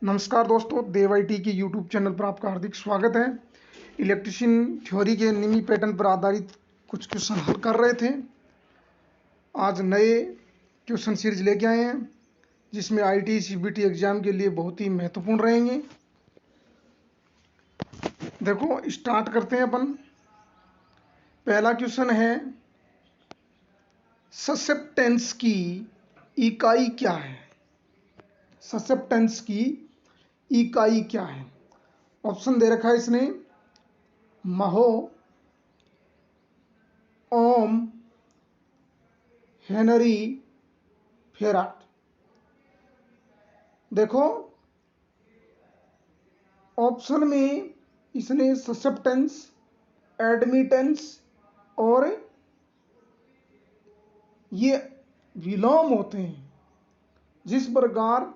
नमस्कार दोस्तों, देव आईटी की यूट्यूब चैनल पर आपका हार्दिक स्वागत है। इलेक्ट्रिशियन थ्योरी के निमी पैटर्न पर आधारित कुछ क्वेश्चन हल कर रहे थे। आज नए क्वेश्चन सीरीज लेके आए हैं जिसमें आईटी सीबीटी एग्जाम के लिए बहुत ही महत्वपूर्ण रहेंगे। देखो, स्टार्ट करते हैं अपन। पहला क्वेश्चन है, ससेप्टेंस की इकाई क्या है? ससेप्टेंस की इकाई क्या है? ऑप्शन दे रखा है इसने, महो, ओम, हेनरी, फेराड। देखो, ऑप्शन में इसने ससेप्टेंस, एडमिटेंस और ये विलोम होते हैं। जिस प्रकार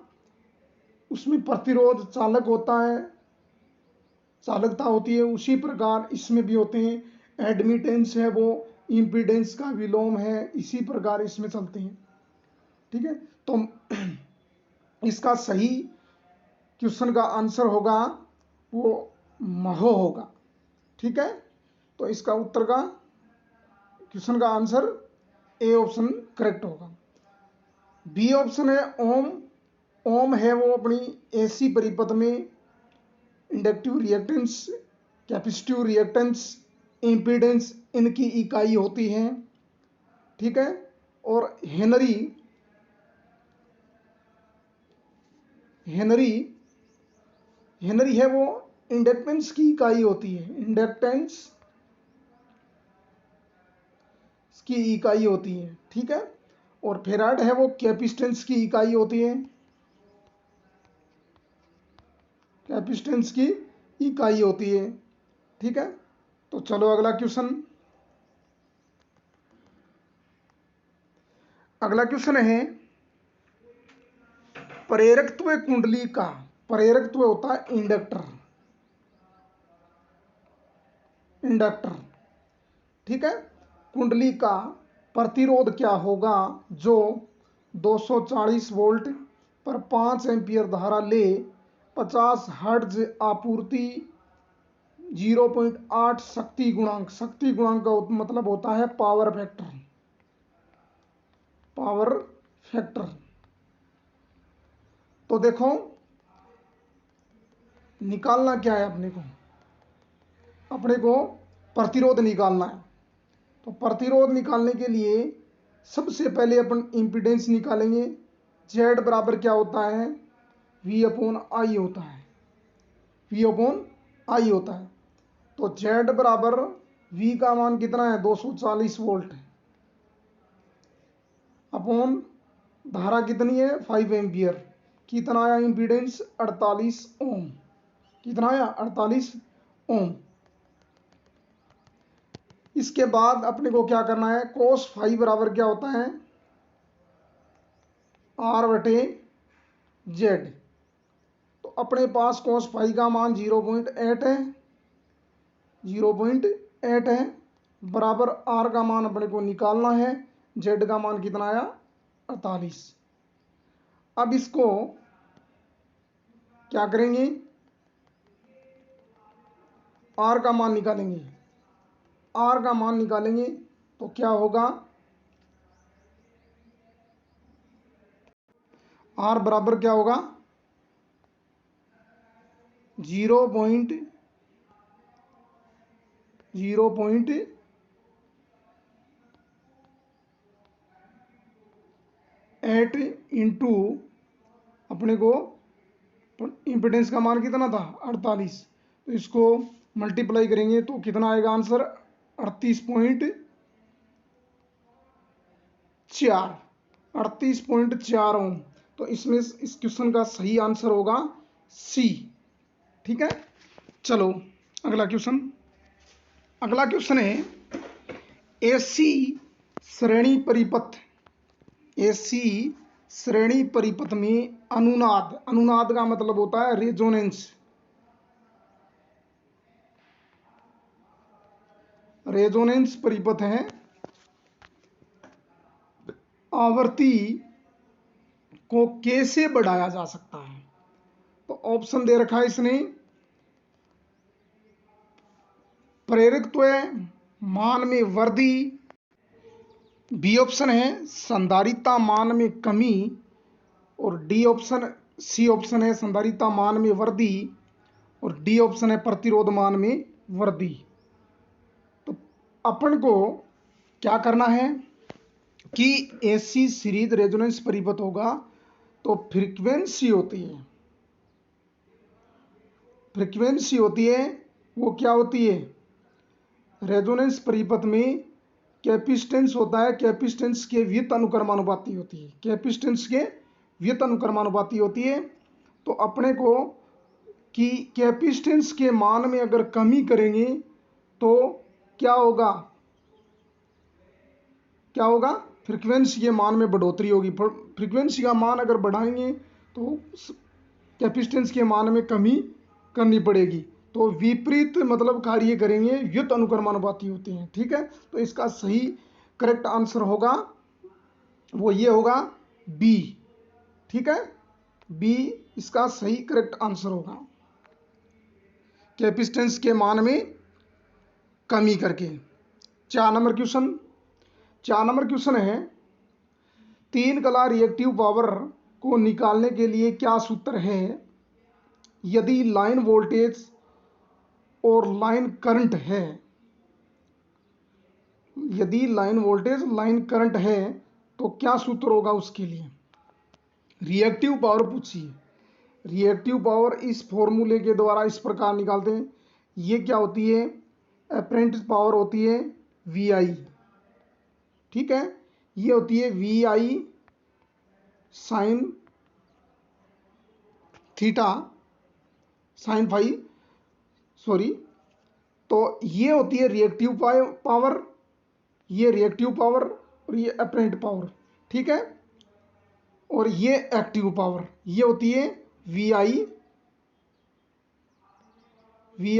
उसमें प्रतिरोध चालक होता है, चालकता होती है, उसी प्रकार इसमें भी होते हैं। एडमिटेंस है वो इम्पीडेंस का विलोम है, इसी प्रकार इसमें चलते हैं। ठीक है, तो इसका सही क्वेश्चन का आंसर होगा वो महो होगा। ठीक है, तो इसका उत्तर का क्वेश्चन का आंसर ए ऑप्शन करेक्ट होगा। बी ऑप्शन है ओम। ओम है वो अपनी एसी परिपथ में inductive reactance, capacitive reactance, impedance इनकी इकाई होती है। ठीक है, और हेनरी हेनरी हेनरी है वो इंडक्टेंस की इकाई होती है। इंडक्टेंस की इकाई होती है। ठीक है, और फेराड है वो कैपेसिटेंस की इकाई होती है। कैपेसिटेंस की इकाई होती है। ठीक है, तो चलो अगला क्वेश्चन। अगला क्वेश्चन है, प्रेरकत्व कुंडली का, प्रेरकत्व होता है इंडक्टर। ठीक है, कुंडली का प्रतिरोध क्या होगा जो 240 वोल्ट पर 5 एम्पियर धारा ले 50 हर्ट्ज आपूर्ति 0.8 शक्ति गुणांक। शक्ति गुणांक का मतलब होता है पावर फैक्टर। Power factor. तो देखो, निकालना क्या है अपने को प्रतिरोध निकालना है। तो प्रतिरोध निकालने के लिए सबसे पहले अपन इम्पीडेंस निकालेंगे। जेड बराबर क्या होता है? वी अपॉन आई होता है। वी अपॉन आई होता है। तो जेड बराबर वी का मान कितना है? 240 वोल्ट अपॉन धारा कितनी है? 5 एम्पियर। कितना आया इम्पीडेंस? 48 ओम। कितना आया? 48 ओम। इसके बाद अपने को क्या करना है? कोस फाई बराबर क्या होता है? आर बटे जेड। तो अपने पास कोस फाई का मान 0.8 है। 0.8 है बराबर आर का मान अपने को निकालना है। जेड का मान कितना आया? 48। अब इसको क्या करेंगे? आर का मान निकालेंगे। आर का मान निकालेंगे तो क्या होगा? आर बराबर क्या होगा? 0.8 इंटू अपने को इम्पिडेंस का मान कितना था? 48। तो इसको मल्टीप्लाई करेंगे तो कितना आएगा आंसर? 38.4। 38.4 ओम। तो इसमें इस क्वेश्चन का सही आंसर होगा सी। ठीक है, चलो अगला क्वेश्चन। अगला क्वेश्चन है, एसी श्रेणी परिपथ। एसी श्रेणी परिपथ में अनुनाद, अनुनाद का मतलब होता है रेजोनेंस। रेजोनेंस परिपथ है। आवृत्ति को कैसे बढ़ाया जा सकता है? तो ऑप्शन दे रखा है इसने, प्रेरकत्व मान में वृद्धि, बी ऑप्शन है संधारिता मान में कमी, और डी ऑप्शन सी ऑप्शन है संधारिता मान में वृद्धि, और डी ऑप्शन है प्रतिरोध मान में वृद्धि। तो अपन को क्या करना है कि ऐसी सीरीज रेजोनेंस परिपथ होगा तो फ्रीक्वेंसी होती है, फ्रीक्वेंसी होती है वो क्या होती है, रेजोनेंस परिपथ में कैपेसिटेंस होता है, कैपेसिटेंस के व्युत अनुक्रमानुपाती होती है, कैपेसिटेंस के व्युत अनुक्रमानुपाती होती है। तो अपने को कि कैपेसिटेंस के मान में अगर कमी करेंगे तो क्या होगा, क्या होगा, फ्रीक्वेंसी के मान में बढ़ोतरी होगी। फ्रीक्वेंसी का मान अगर बढ़ाएंगे तो कैपेसिटेंस के मान में कमी करनी पड़ेगी। तो विपरीत मतलब कार्य करेंगे, व्युत अनुक्रमानुपाती होते हैं। ठीक है, तो इसका सही करेक्ट आंसर होगा वो ये होगा बी। ठीक है, बी इसका सही करेक्ट आंसर होगा, कैपेसिटेंस के मान में कमी करके। 4 नंबर क्वेश्चन, 4 नंबर क्वेश्चन है 3 कला रिएक्टिव पावर को निकालने के लिए क्या सूत्र है यदि लाइन वोल्टेज और लाइन करंट है, यदि लाइन वोल्टेज लाइन करंट है तो क्या सूत्र होगा उसके लिए। रिएक्टिव पावर पूछिए, रिएक्टिव पावर इस फॉर्मूले के द्वारा इस प्रकार निकालते हैं। ये क्या होती है, अप्रेंट पावर होती है वी आई। ठीक है, ये होती है V I sine theta sine phi sorry. तो ये होती है रिएक्टिव पावर, ये रिएक्टिव पावर और ये अप्रेंट पावर। ठीक है, और ये एक्टिव पावर, ये होती है वी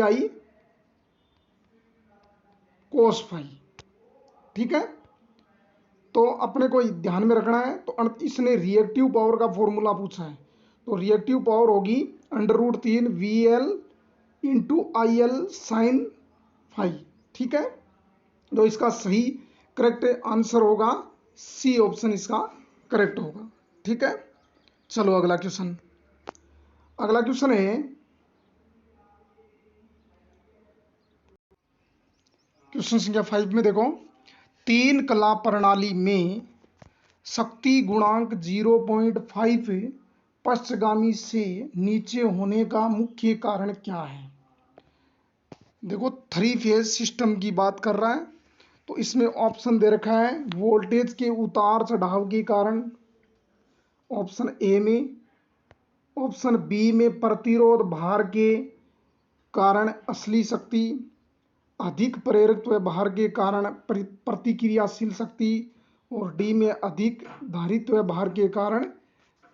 आई कोस फाई। ठीक है, तो अपने को ध्यान में रखना है। तो इसने रिएक्टिव पावर का फॉर्मूला पूछा है, तो रिएक्टिव पावर होगी √3 VL into IL sine phi. ठीक है, तो इसका सही करेक्ट आंसर होगा सी ऑप्शन, इसका करेक्ट होगा। ठीक है, चलो अगला क्वेश्चन, अगला क्वेश्चन है क्वेश्चन संख्या 5 में देखो, 3 कला प्रणाली में शक्ति गुणांक 0.5 पश्चगामी से नीचे होने का मुख्य कारण क्या है। देखो 3 फेज सिस्टम की बात कर रहा है, तो इसमें ऑप्शन दे रखा है वोल्टेज के उतार चढ़ाव के कारण, ऑप्शन ए में, ऑप्शन बी में प्रतिरोध भार के कारण असली शक्ति, अधिक प्रेरकत्व भार के कारण प्रतिक्रियाशील शक्ति, और डी में अधिक धारित्व भार के कारण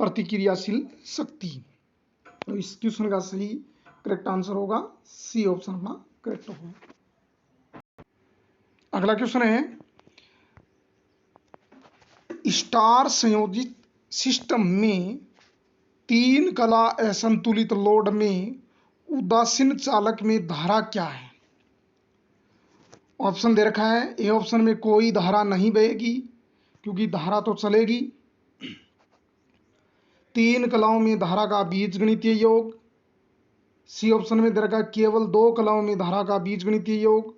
प्रतिक्रियाशील शक्ति। तो इस क्वेश्चन का सही करेक्ट आंसर होगा सी ऑप्शन अपना करेक्ट होगा। अगला क्वेश्चन है स्टार संयोजित सिस्टम में 3 कला असंतुलित लोड में उदासीन चालक में धारा क्या है। ऑप्शन दे रखा है, ए ऑप्शन में कोई धारा नहीं बहेगी क्योंकि धारा तो चलेगी, 3 कलाओं में धारा का बीजगणितीय योग, सी ऑप्शन में दे रखा है केवल 2 कलाओं में धारा का बीजगणितीय योग,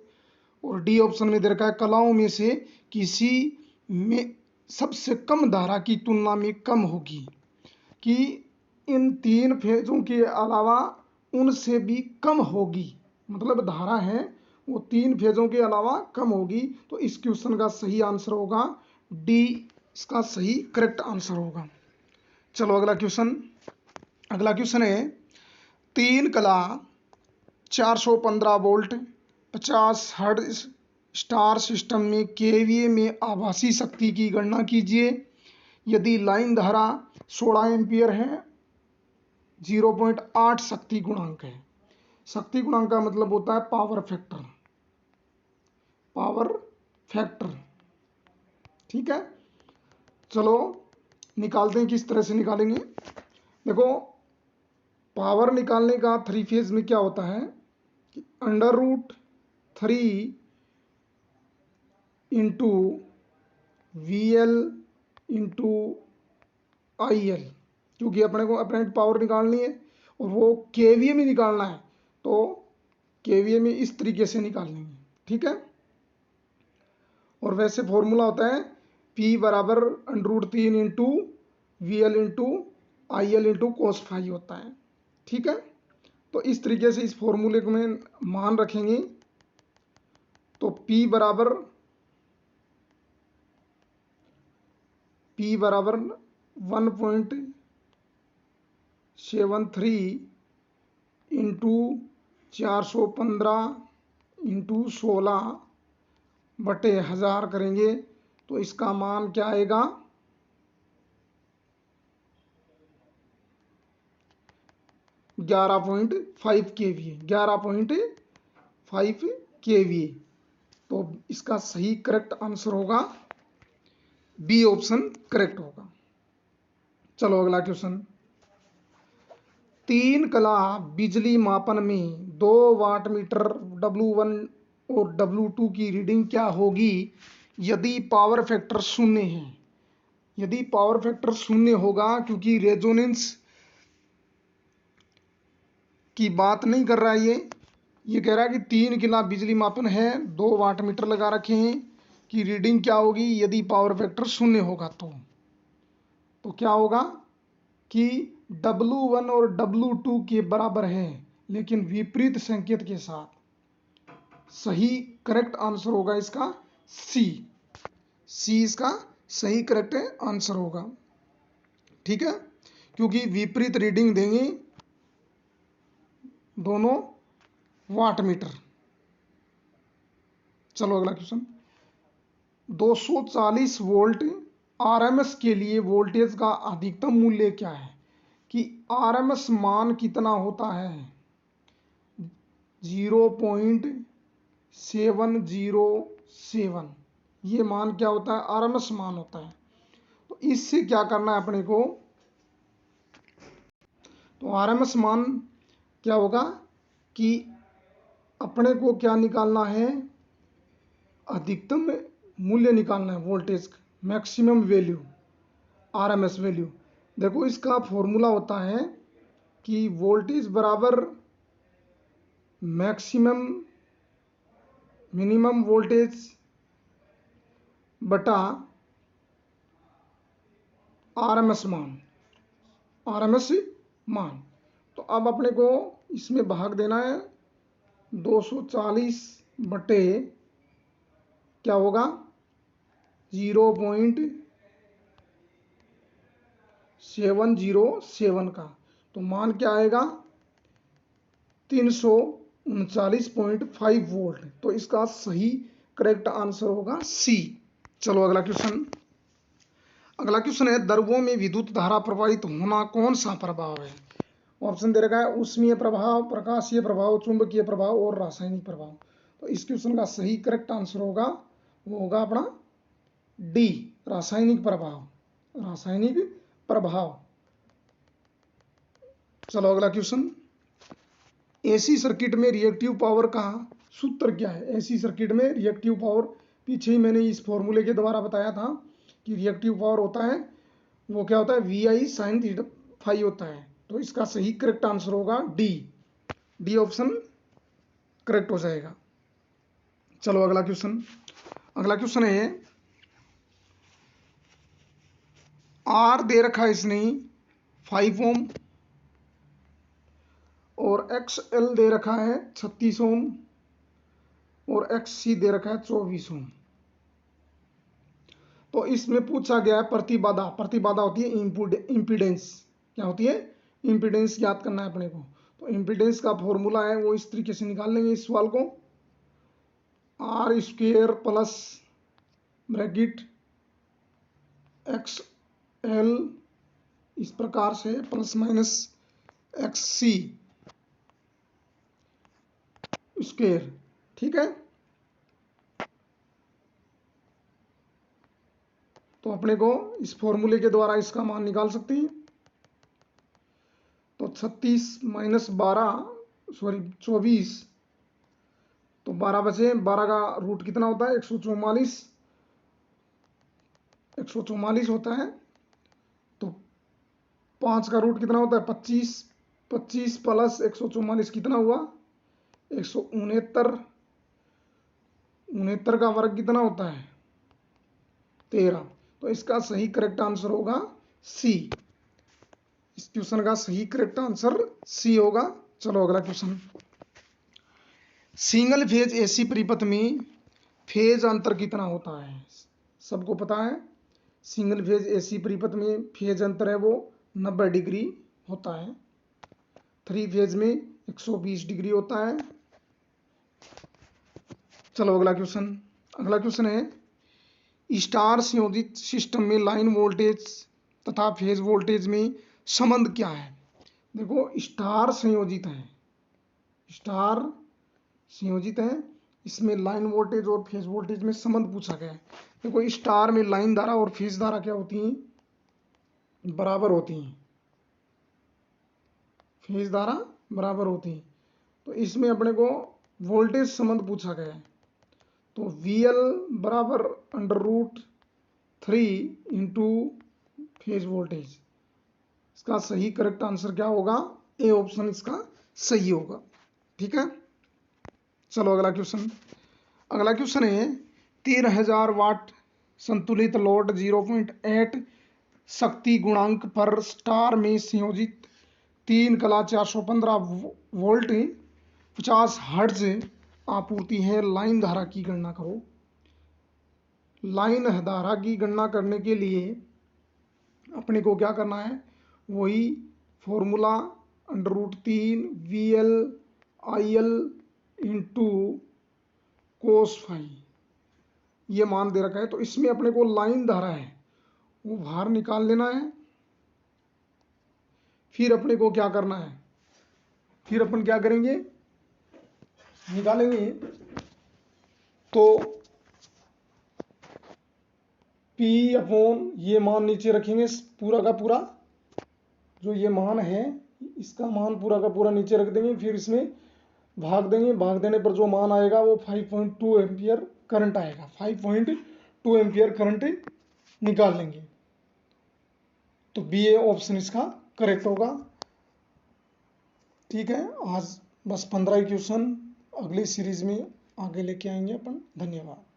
और डी ऑप्शन में दे रखा है कलाओं में से किसी में सबसे कम धारा की तुलना में कम होगी, कि इन 3 फेजों के अलावा उनसे भी कम होगी, मतलब धारा है वो 3 फेजों के अलावा कम होगी। तो इस क्वेश्चन का सही आंसर होगा डी, इसका सही करेक्ट आंसर होगा। चलो अगला क्वेश्चन, अगला क्वेश्चन है 3 कला 415 वोल्ट 50 हर्ट्ज स्टार सिस्टम में केवीए में आभासी शक्ति की गणना कीजिए यदि लाइन धारा 16 एम्पियर है, 0.8 शक्ति गुणांक है। शक्ति गुणांक का मतलब होता है पावर फैक्टर, पावर फैक्टर। ठीक है, चलो निकालते हैं, किस तरह से निकालेंगे। देखो पावर निकालने का थ्री फेज में क्या होता है कि √3 इंटू VL इंटू IL, क्योंकि अपने को अपरेंट पावर निकालनी है और वो KVA में निकालना है, तो KVA में इस तरीके से निकालनी है। ठीक है, और वैसे फॉर्मूला होता है P बराबर √3 into VL into IL into cos⁵ होता है। ठीक है, तो इस तरीके से इस फॉर्मूले को में मान रखेंगे तो P बराबर 1.73 इंटू 415 इंटू 16/1000 करेंगे तो इसका मान क्या आएगा, 11.5 kVA, 11.5 kVA। तो इसका सही करेक्ट आंसर होगा बी ऑप्शन करेक्ट होगा। चलो अगला क्वेश्चन। 3 कला बिजली मापन में 2 वाट मीटर W1 और W2 की रीडिंग क्या होगी यदि पावर फैक्टर 0 है। यदि पावर फैक्टर 0 होगा, क्योंकि रेजोनेंस की बात नहीं कर रहा है ये कह रहा है कि 3 किला बिजली मापन है, 2 वाट मीटर लगा रखे हैं कि रीडिंग क्या होगी यदि पावर फैक्टर 0 होगा। तो क्या होगा कि W1 और W2 के बराबर है, लेकिन विपरीत संकेत के साथ। सही करेक्ट आंसर होगा इसका सी इसका सही करेक्ट आंसर होगा। ठीक है, क्योंकि विपरीत रीडिंग देंगे दोनों वाट मीटर। चलो अगला क्वेश्चन। 240 वोल्ट RMS के लिए वोल्टेज का अधिकतम मूल्य क्या है कि RMS मान कितना होता है, 0.707। ये मान क्या होता है, RMS मान होता है। तो इससे क्या करना है अपने को, तो RMS मान क्या होगा कि अपने को क्या निकालना है, अधिकतम मूल्य निकालना है वोल्टेज का, मैक्सिमम वैल्यू, RMS वैल्यू। देखो इसका फॉर्मूला होता है कि वोल्टेज बराबर मैक्सिमम मिनिमम वोल्टेज बटा RMS मान। तो अब अपने को इसमें भाग देना है 240 बटे क्या होगा 0.707 का, तो मान क्या आएगा 339.5 वोल्ट। तो इसका सही करेक्ट आंसर होगा सी। चलो अगला क्वेश्चन। अगला क्वेश्चन है द्रव्यों में विद्युत धारा प्रवाहित होना कौन सा प्रभाव है। ऑप्शन दे रखा है ऊष्मीय प्रभाव, प्रकाशीय प्रभाव, चुंबकीय प्रभाव और रासायनिक प्रभाव। तो इस क्वेश्चन का सही करेक्ट आंसर होगा वो होगा अपना डी, रासायनिक प्रभाव। चलो अगला क्वेश्चन। एसी सर्किट में रिएक्टिव पावर का सूत्र क्या है। एसी सर्किट में रिएक्टिव पावर, पीछे ही मैंने इस फॉर्मूले के द्वारा बताया था कि रिएक्टिव पावर होता है वो क्या होता है VI sin θ होता है। तो इसका सही करेक्ट आंसर होगा डी ऑप्शन करेक्ट हो जाएगा। चलो अगला क्वेश्चन। अगला क्वेश्चन है R दे रखा है इसने 5 ओम और XL दे रखा है 36 ओम और XC दे रखा है 24 ओम। तो इसमें पूछा गया है प्रतिबाधा होती है इंपीडेंस। क्या होती है, इंपीडेंस याद करना है अपने को। तो इंपीडेंस का फॉर्मूला है वो इस तरीके से निकाल लेंगे इस सवाल को, R² प्लस ब्रैकेट XL इस प्रकार से प्लस माइनस XC स्क्वायर। ठीक है, तो अपने को इस फॉर्मूले के द्वारा इसका मान निकाल सकते हैं। तो 36 माइनस 12 सॉरी 24, तो 12 बचे, 12 का रूट कितना होता है 144, 144 होता है। तो 5 का रूट कितना होता है 25, 25 प्लस 144 कितना हुआ 169, 69 का वर्ग कितना होता है 13। तो इसका सही करेक्ट आंसर होगा सी। इस क्वेश्चन का सही करेक्ट आंसर सी होगा। चलो अगला क्वेश्चन। सिंगल फेज एसी परिपथ में फेज अंतर कितना होता है? सबको पता है सिंगल फेज एसी परिपथ में फेज अंतर है वो 90 डिग्री होता है। 3 फेज में 120 डिग्री होता है। चलो अगला क्वेश्चन। अगला क्वेश्चन है स्टार संयोजित सिस्टम में लाइन वोल्टेज तथा फेज वोल्टेज में संबंध क्या है? देखो स्टार संयोजित है, स्टार संयोजित है, इसमें लाइन वोल्टेज और फेज वोल्टेज में संबंध पूछा गया है। देखो स्टार में लाइन धारा और फेज धारा क्या होती हैं? बराबर होती हैं, फेज धारा बराबर होती हैं। तो इसमें अपने को वोल्टेज संबंध पूछा गया है। तो VL बराबर √3 इंटू फेज वोल्टेज। इसका सही करेक्ट आंसर क्या होगा? ए ऑप्शन इसका सही होगा। ठीक है। चलो अगला क्वेश्चन। अगला क्वेश्चन है 13,000 वाट संतुलित लोड 0.8 शक्ति गुणांक पर स्टार में संयोजित 3 कला 415 वोल्ट 50 हर्ट्ज आपूर्ति है। लाइन धारा की गणना करो। लाइन धारा की गणना करने के लिए अपने को क्या करना है? वही formula √3 VL IL into cos phi, ये मान दे रखा है। तो इसमें अपने को लाइन धारा है वो बाहर निकाल लेना है। फिर अपने को क्या करना है? फिर अपन क्या करेंगे? निकालेंगे तो P अपॉन ये मान नीचे रखेंगे, पूरा का पूरा जो ये मान है इसका मान पूरा का पूरा नीचे रख देंगे। फिर इसमें भाग देंगे, भाग देने पर जो मान आएगा वो 5.2 एम्पियर करंट आएगा। 5.2 एम्पियर करंट निकाल लेंगे। तो बी ए ऑप्शन इसका करेक्ट होगा। ठीक है, आज बस 15 क्वेश्चन, अगली सीरीज में आगे लेके आएंगे अपन। धन्यवाद।